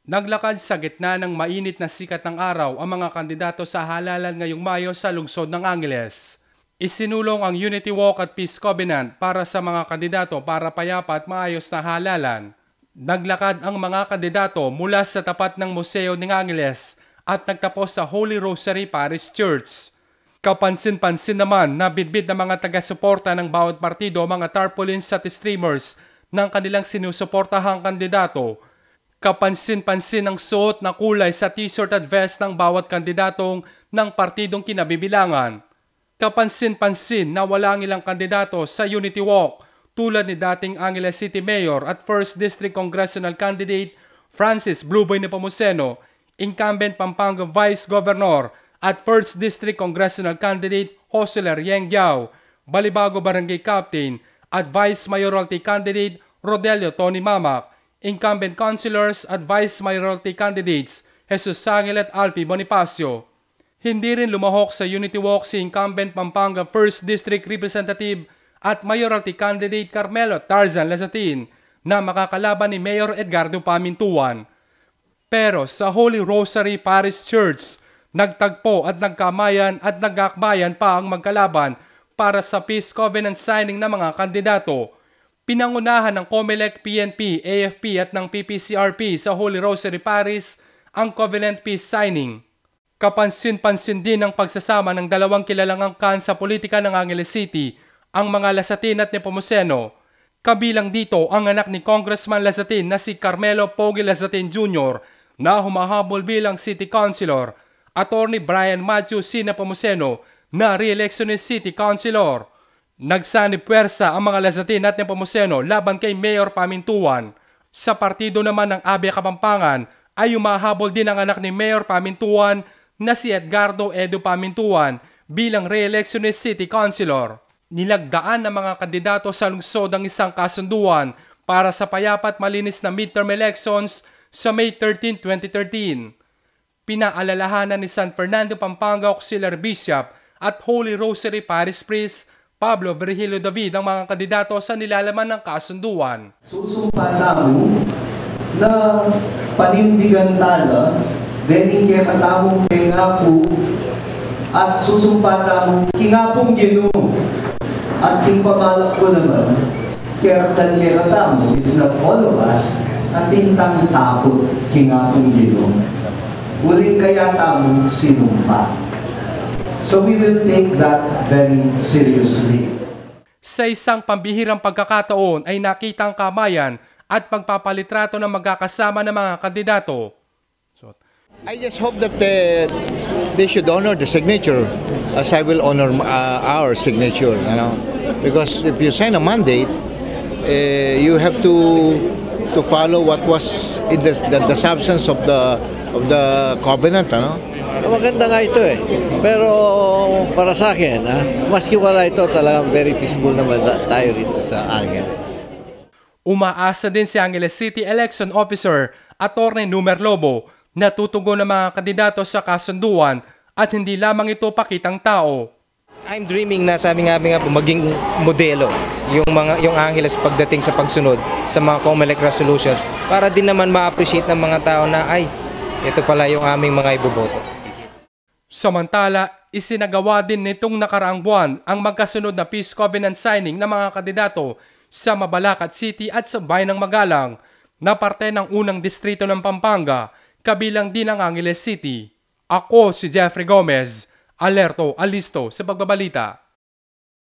Naglakad sa gitna ng mainit na sikat ng araw ang mga kandidato sa halalan ngayong Mayo sa lungsod ng Angeles. Isinulong ang Unity Walk at Peace Covenant para sa mga kandidato para payapa at maayos na halalan. Naglakad ang mga kandidato mula sa tapat ng Museo ng Angeles at nagtapos sa Holy Rosary Parish Church. Kapansin-pansin naman na bitbit ng mga taga-suporta ng bawat partido mga tarpaulins at streamers ng kanilang sinusuportahang kandidato. Kapansin-pansin ang suot na kulay sa t-shirt at vest ng bawat kandidatong ng partidong kinabibilangan. Kapansin-pansin na wala ang ilang kandidato sa Unity Walk tulad ni dating Angeles City Mayor at 1st District Congressional Candidate Francis Blueboy Nepomuceno, incumbent Pampanga Vice Governor at 1st District Congressional Candidate Joseler Yengyao, Balibago Barangay Captain at Vice Mayoralty Candidate Rodelio Tony Mamak, incumbent councilors at vice mayoralty candidates Jesus Sangil at Alfie Bonifacio. Hindi rin lumahok sa Unity Walk si incumbent Pampanga 1st District Representative at mayoralty candidate Carmelo Tarzan Lazatin na makakalaban ni Mayor Edgardo Pamintuan. Pero sa Holy Rosary Parish Church, nagtagpo at nagkamayan at nagakbayan pa ang magkalaban para sa Peace Covenant signing ng mga kandidato. Pinangunahan ng COMELEC, PNP, AFP at ng PPCRP sa Holy Rosary Parish ang Covenant Peace Signing. Kapansin-pansin din ang pagsasama ng dalawang kilalang angkan sa politika ng Angeles City, ang mga Lazatin at Nepomuceno. Kabilang dito ang anak ni Congressman Lazatin na si Carmelo Pogi Lazatin Jr. na humahabol bilang City Councilor, Attorney Brian Matthew C. Nepomuceno na re-electionist City Councilor. Nagsanib puwersa ang mga Lazatin at Nepomuceno laban kay Mayor Pamintuan. Sa partido naman ng ABIA Kapampangan ay umahabol din ang anak ni Mayor Pamintuan na si Edgardo Edu Pamintuan bilang re-electionist City Councilor. Nilagdaan ng mga kandidato sa lungsod ang isang kasunduan para sa payapat malinis na midterm elections sa May 13, 2013. Pinaalalahanan ni San Fernando Pampanga Auxiliary Bishop at Holy Rosary Parish Priest Pablo Virgilio David ang mga kandidato sa nilalaman ng kasunduan. Susumpa mo na panindigan tala, dening kaya katamong kingapo at susumpa mo kingapong gino at kingpamalak ko naman kaya katamo na all of us at tintang tapot kingapong gino. Uling kaya tamo sinumpa. So we will take that very seriously. Sa isang pambihirang pagkakataon ay nakita ang kamayan at pagpapalitrato ng magkakasama ng mga kandidato. I just hope that they should honor the signature as I will honor our signature, you know? Because if you sign a mandate, you have to follow what was in the substance of the covenant, ano? Maganda nga ito eh. Pero para sa akin, maski wala ito, talagang very peaceful naman tayo dito sa Angeles. Umaasa din si Angeles City Election Officer Atty. Numer Lobo na tutugon ng mga kandidato sa kasunduan at hindi lamang ito pakitang tao. I'm dreaming na sabi nga po maging modelo yung Angeles pagdating sa pagsunod sa mga COMELEC resolutions para din naman ma-appreciate ng mga tao na ay ito pala yung aming mga iboboto. Samantala, isinagawa din nitong nakaraang buwan ang magkasunod na Peace Covenant signing ng mga kandidato sa Mabalacat City at sa Bayan ng Magalang na parte ng unang distrito ng Pampanga, kabilang din ang Angeles City. Ako si Jeffrey Gomez, alerto, alisto sa pagbabalita.